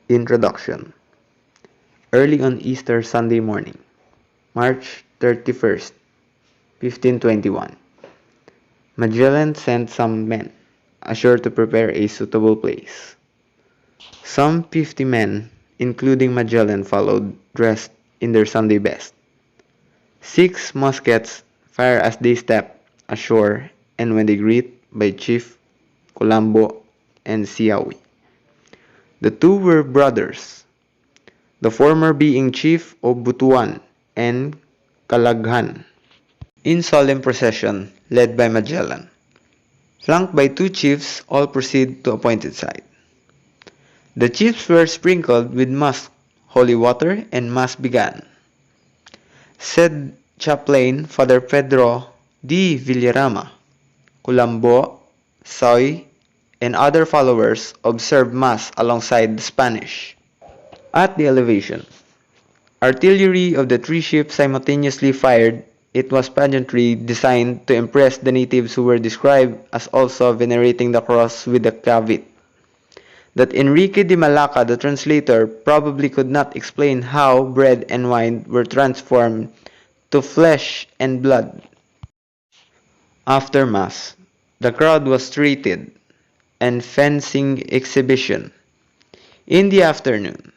Introduction. Early on Easter Sunday morning, March 31st, 1521, Magellan sent some men ashore to prepare a suitable place. Some 50 men, including Magellan, followed, dressed in their Sunday best. 6 muskets fire as they step ashore and when they greet by Chief Colombo and Siawi. The two were brothers, the former being chief of Butuan and Calaghan, in solemn procession led by Magellan. Flanked by two chiefs, all proceed to appointed site. The chiefs were sprinkled with musk, holy water, and mass began. Said chaplain Father Pedro D. Villarama, Colombo, Soy, and other followers observed mass alongside the Spanish. At the elevation, artillery of the three ships simultaneously fired. It was pageantry designed to impress the natives who were described as also venerating the cross with the caveat that Enrique de Malacca, the translator, probably could not explain how bread and wine were transformed to flesh and blood. After Mass, the crowd was treated and fencing exhibition. In the afternoon,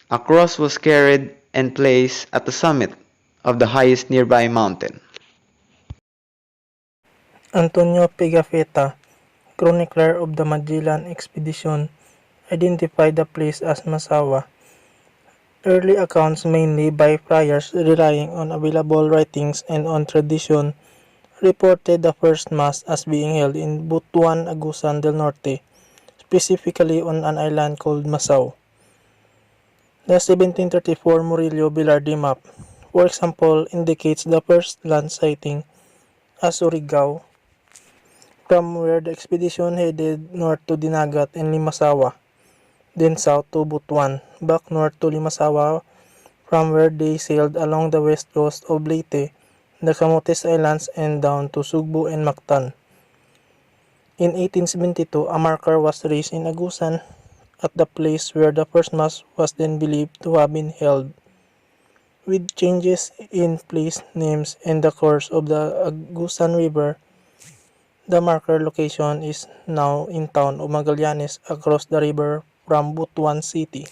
a cross was carried and placed at the summit of the highest nearby mountain. Antonio Pigafetta, chronicler of the Magellan expedition, identified the place as Masawa. Early accounts, mainly by friars relying on available writings and on tradition, reported the first mass as being held in Butuan, Agusan del Norte, specifically on an island called Masao. The 1734 Murillo Velarde map, for example, indicates the first land sighting as Surigao, from where the expedition headed north to Dinagat and Limasawa, then south to Butuan, back north to Limasawa, from where they sailed along the west coast of Leyte, the Camotes Islands, and down to Sugbo and Mactan. In 1872, a marker was raised in Agusan at the place where the first mass was then believed to have been held. With changes in place names and the course of the Agusan River, the marker location is now in town of Magallanes across the river from Butuan City.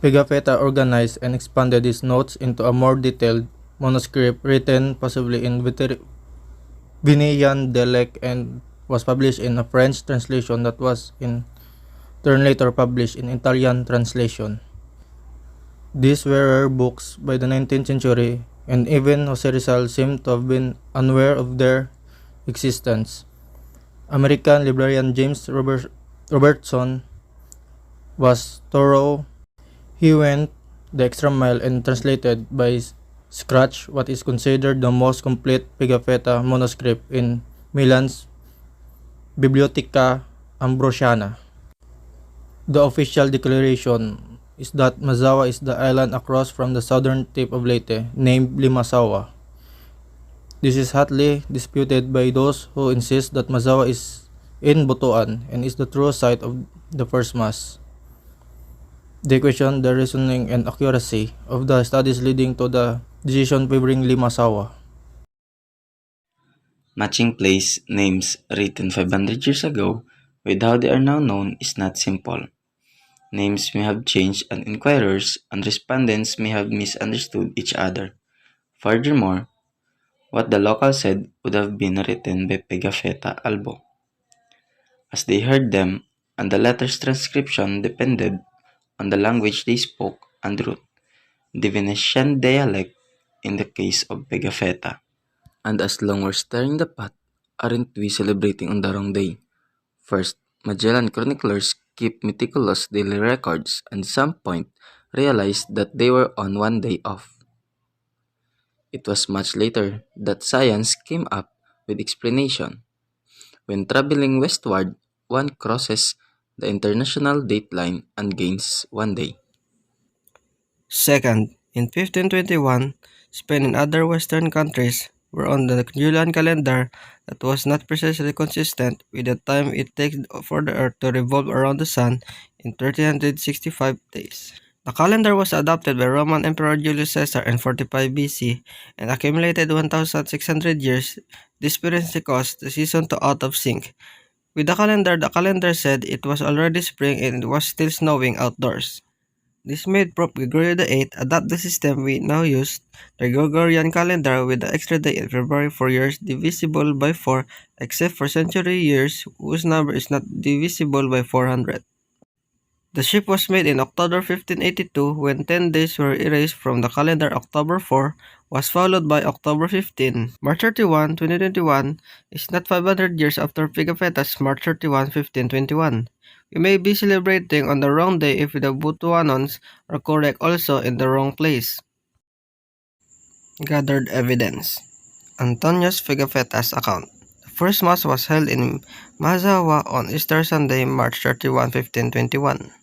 Pigafetta organized and expanded his notes into a more detailed manuscript written possibly in Vineyan dialect and was published in a French translation that was in turn later published in Italian translation. These were rare books by the 19th century, and even Jose Rizal seemed to have been unaware of their existence. American librarian James Robertson was thorough. He went the extra mile and translated by scratch what is considered the most complete Pigafetta manuscript in Milan's Biblioteca Ambrosiana. The official declaration is that Mazawa is the island across from the southern tip of Leyte, named Limasawa. This is hotly disputed by those who insist that Mazawa is in Butuan and is the true site of the first mass. They question the reasoning and accuracy of the studies leading to the decision favoring Limasawa. Matching place names written 500 years ago with how they are now known is not simple. Names may have changed and inquirers and respondents may have misunderstood each other. Furthermore, what the locals said would have been written by Pigafetta Albo, as they heard them, and the letter's transcription depended on the language they spoke and wrote, the Venetian dialect in the case of Pigafetta. And as long we're stirring the pot, aren't we celebrating on the wrong day? First, Magellan chroniclers keep meticulous daily records and at some point realized that they were on one day off. It was much later that science came up with explanation. When traveling westward, one crosses the international dateline and gains one day. Second, in 1521, Spain and other Western countries were on the Julian calendar that was not precisely consistent with the time it takes for the Earth to revolve around the Sun in 1365 days. The calendar was adopted by Roman Emperor Julius Caesar in 45 BC and accumulated 1,600 years. This frequency caused the season to out of sync. With the calendar said it was already spring and it was still snowing outdoors. This made Pope Gregory VIII adopt the system we now use, the Gregorian calendar with the extra day in February for years divisible by 4 except for century years whose number is not divisible by 400. The shift was made in October 1582 when 10 days were erased from the calendar. October 4 was followed by October 15. March 31, 2021 is not 500 years after Pigafetta's March 31, 1521. We may be celebrating on the wrong day if the Butuanons are correct also in the wrong place. Gathered evidence. Antonius Pigafetta's account. The first mass was held in Mazawa on Easter Sunday, March 31, 1521.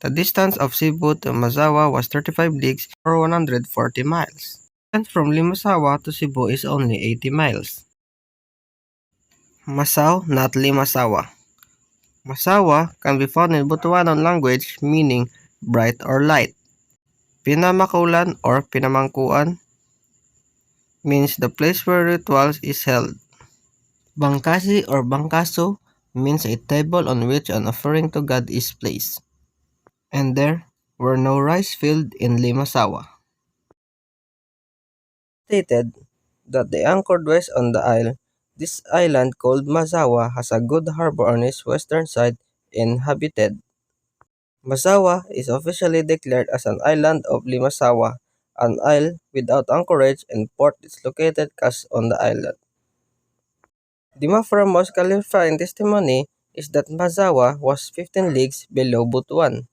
The distance of Cebu to Mazawa was 35 leagues or 140 miles. And from Limasawa to Cebu is only 80 miles. Masaw, not Limasawa. Masawa can be found in Butuanon language meaning bright or light. Pinamakulan or Pinamangkuan means the place where rituals is held. Bangkasi or Bangkaso means a table on which an offering to God is placed. And there were no rice fields in Limasawa. Stated that they anchored west on the isle. This island called Mazawa has a good harbor on its western side inhabited. Mazawa is officially declared as an island of Limasawa. An isle without anchorage and port is located cast on the island. Dimafra's most qualifying testimony is that Mazawa was 15 leagues below Butuan.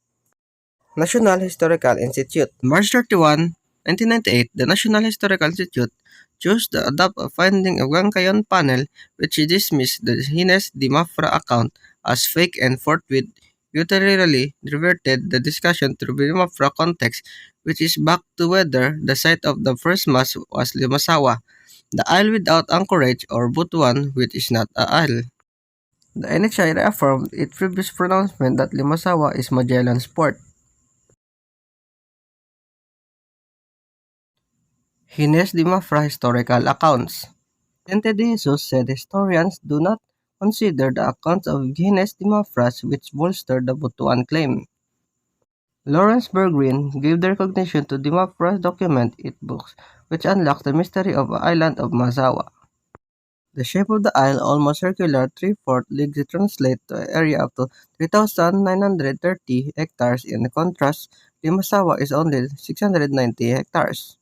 National Historical Institute. March 31, 1998, the National Historical Institute chose to adopt a finding of Gangkayon panel which dismissed the Hines de Mafra account as fake and forthwith utterly reverted the discussion to the Mafra context, which is back to whether the site of the first mass was Limasawa, the isle without anchorage, or Butuan, which is not a isle. The NHI reaffirmed its previous pronouncement that Limasawa is Magellan's port. Hines de Mafra historical accounts. Vicente de Jesus said historians do not consider the accounts of Hines de Mafra which bolster the Butuan claim. Lawrence Bergreen gave the recognition to de Mafra's document it books, which unlocks the mystery of the island of Mazawa. The shape of the isle, almost circular, 3/4 leagues translate to an area up to 3,930 hectares. In contrast, Limasawa is only 690 hectares.